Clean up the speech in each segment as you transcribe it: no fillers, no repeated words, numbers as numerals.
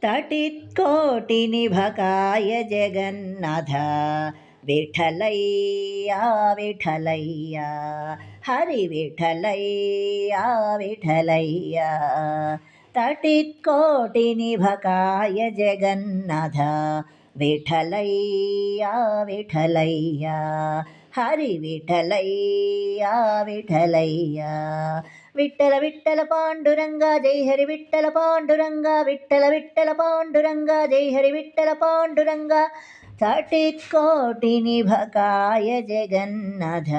तटित्कोटिनिभकाय जगन्नाथ विठ्ठलय्या विठ्ठलय्या हरि विठ्ठलय्या विठ्ठलय्या तटित्कोटिनिभकाय जगन्नाथ विठ्ठलय्या विठ्ठलय्या हरि विठ्ठलय्या विठ्ठलय्या विठ्ठल विठ्ठल पांडुरंगा जय हरि विठ्ठल पांडुरंगा विठ्ठल विठ्ठल पांडुरंगा जय हरि विठ्ठल पांडुरंगा तटित्कोटिनिभकाय जगन्नाथ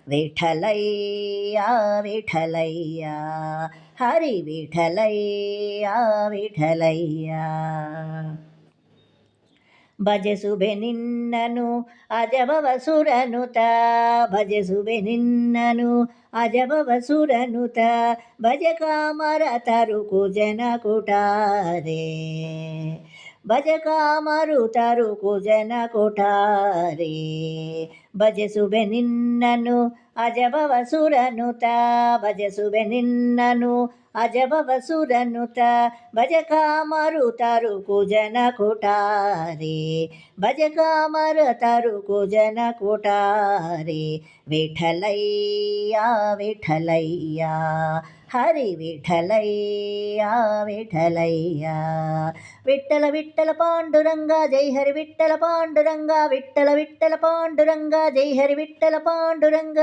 विठ्ठलय्या विठ्ठलय्या हरि विठ्ठलय्या विठ्ठलय्या ಭಜಸುಬೆ ನಿನ್ನನು ಅಜಬವಸುರನುತ ಭಜಸುಬೆ ನಿನ್ನನು ಅಜಬವಸುರನುತ ಭಜ ಕಾಮರ ತರುಕು ಜನ ಕುಟಾರೆ ಭಜ ಕಾಮರು ತರುಕು ಜನ ಕೊಠಾರೆ ಭಜಸುಬೆ ನಿನ್ನನು ಅಜಬವಸುರನುತ ಭಜಸುಬೆ ನಿನ್ನನು ಅಜಬವಸುರನುತ ಭಜ ಕಾಮರು ತರುಕು ಜನ ಕೊಠಾರೆ ಭಜ ಕಾಮರ ತರುಕು ಜನ ಕೊಠಾರೆ ವಿಠಲಯ್ಯ ವಿಠಲಯ್ಯ ಹರಿ ವಿಠಲಯ್ಯ ವಿಠಲಯ್ಯ ವಿಠಲ ವಿಠಲ ಪಾಂಡುರಂಗ ಜೈ ಹರಿ ವಿಠಲ ಪಾಂಡುರಂಗ ವಿಠಲ ವಿಠಲ ಪಾಂಡುರಂಗ ಜೈ ಹರಿ ವಿಠಲ ಪಾಂಡುರಂಗ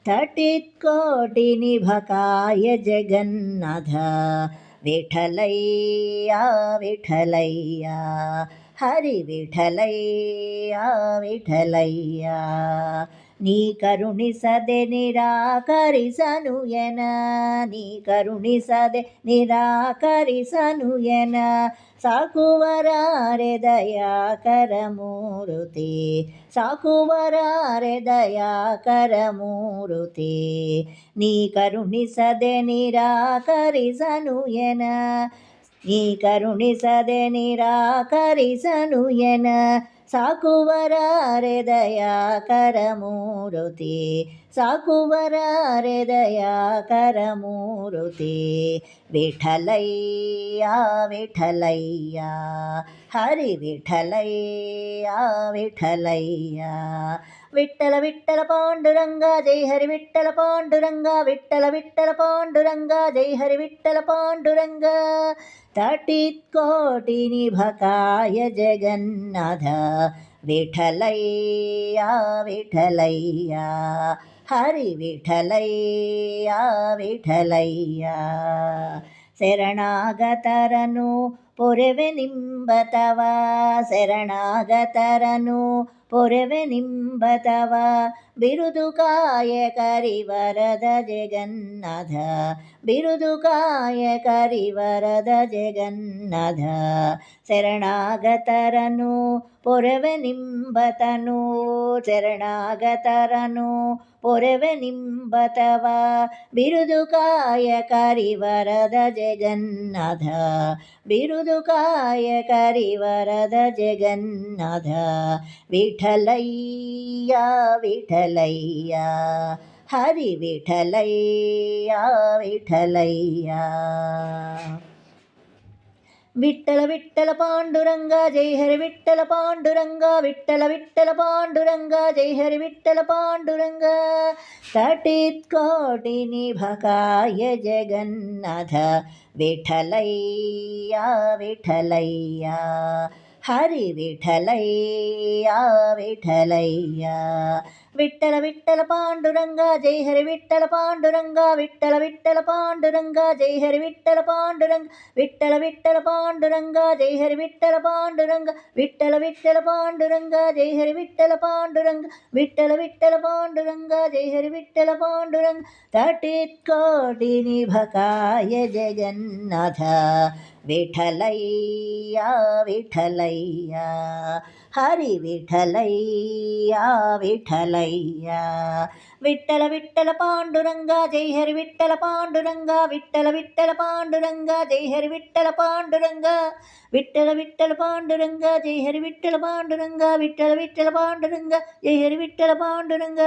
तटित्कोटिनिभकाय जगन्नाथ विठ्ठलय्या विठ्ठलय्या हरि विठ्ठलय्या विठ्ठलय्या ನೀ ಕರುಣಿಸದೆ ನಿರಾಕರಿಸನು ಎನ ನೀ ಕರುಣಿಸದೆ ನಿರಾಕರಿಸನು ಎನ ಸಾಕುವರಾರೆ ದಯಾಕರ ಮೂರುತಿ ಸಾಕುವರಾರೆ ದಯಾಕರ ಮೂರುತಿ ನೀ ಕರುಣಿಸದೆ ನಿರಾಕರಿಸನು ಎನ ನೀ ಕರುಣಿಸದೆ ನಿರಾಕರಿಸನು ಎನ ಸಾಕುವರಾರೆ ದಯಾಕರ ಮೂರುತಿ ಸಾಕುವರಾರೆ ದಯಾಕರ ಮೂರುತಿ ವಿಠಲಯ್ಯ ವಿಠಲಯ್ಯ ಹರಿ ವಿಠಲಯ್ಯ ವಿಠಲಯ್ಯ ವಿಠಲ ವಿಠಲ ಪಾಂಡುರಂಗ ಜೈ ಹರಿ ವಿಠಲ ಪಾಂಡುರಂಗ ವಿಠಲ ವಿಠಲ ಪಾಂಡುರಂಗ ಜೈ ಹರಿ ವಿಠಲ ಪಾಂಡುರಂಗ तटित्कोटिनिभकाय जगन्नाथ विठलಯ್ಯ विठलಯ್ಯ हरि विठलಯ್ಯ विठलಯ್ಯ ಶರಣಾಗತರನು ಪೊರೆವೆ ನಿಂಬತವ ಶರಣಾಗತರನು ಪೊರೆವೆ ನಿಂಬತವ ಬಿರುದು ಕಾಯ ಕರಿವರದ ಜಗನ್ನಾಥ ಬಿರುದು ಕಾಯ ಕರಿವರದ ಜಗನ್ನಾಥ ಶರಣಾಗತರನು ಪೊರೆವೆ ನಿಂಬತನು ಶರಣಾಗತರನು ಪೊರೆವೆ ನಿಂಬತವ ಬಿರುದು ಕಾಯ ಕರಿವರದ ಜಗನ್ನಾಥ ಬಿರುದು ಕಾಯ ಕರಿವರದ ಜಗನ್ನಾಥ ವಿಠಲಯ್ಯ ವಿಠಲಯ್ಯ ಹರಿ ವಿಠಲಯ್ಯ ವಿಠಲಯ್ಯ ವಿಠಲ ವಿಠಲ ಪಾಂಡುರಂಗ ಜೈ ಹರಿ ವಿಠಲ ಪಾಂಡುರಂಗ ವಿಠಲ ವಿಠಲ ಪಾಂಡುರಂಗ ಜೈ ಹರಿ ವಿಠಲ ಪಾಂಡುರಂಗ ತಟಿತ್ಕೋಟಿನಿಭಕಾಯ ಜಗನ್ನಾಥ ವಿಠಲಯ್ಯ ವಿಠಲಯ್ಯ ಹರಿ ವಿಠಲಯ್ಯ ವಿಠಲಯ್ಯ ವಿಠಲ ವಿಠಲ ಪಾಂಡುರಂಗ ಜೈ ಹರಿ ವಿಠಲ ಪಾಂಡುರಂಗ ವಿಠಲ ವಿಠಲ ಪಾಂಡುರಂಗ ಜೈ ಹರಿ ವಿಠಲ ಪಾಂಡುರಂಗ ವಿಠಲ ವಿಠಲ ಪಾಂಡುರಂಗ ಜೈ ಹರಿ ವಿಠಲ ಪಾಂಡುರಂಗ ವಿಠಲ ವಿಠಲ ಪಾಂಡುರಂಗ ಜೈ ಹರಿ ವಿಠಲ ಪಾಂಡುರಂಗ ವಿಠಲ ವಿಠಲ ಪಾಂಡುರಂಗ ಜೈ ಹರಿ ವಿಠಲ ಪಾಂಡುರಂಗ ತಟಿತ್ಕೋಟಿನಿಭಕಾಯ ಜಗನ್ನಾಥ ವಿಠಲಯ್ಯ ವಿಠಲಯ್ಯ ಹರಿ ವಿಠಲಯ್ಯ ವಿಠಲಯ್ಯ ವಿಠಲ ವಿಠಲ ಪಾಂಡುರಂಗ ಜೈ ಹರಿ ವಿಠಲ ಪಾಂಡುರಂಗ ವಿಠಲ ವಿಠಲ ಪಾಂಡುರಂಗ ಜೈ ಹರಿ ವಿಠಲ ಪಾಂಡುರಂಗ ವಿಠಲ ವಿಠಲ ಪಾಂಡುರಂಗ ಜೈ ಹರಿ ವಿಠಲ ಪಾಂಡುರಂಗ ವಿಠಲ ವಿಠಲ ಪಾಂಡುರಂಗ ಜೈ ಹರಿ ವಿಠಲ ಪಾಂಡುರಂಗ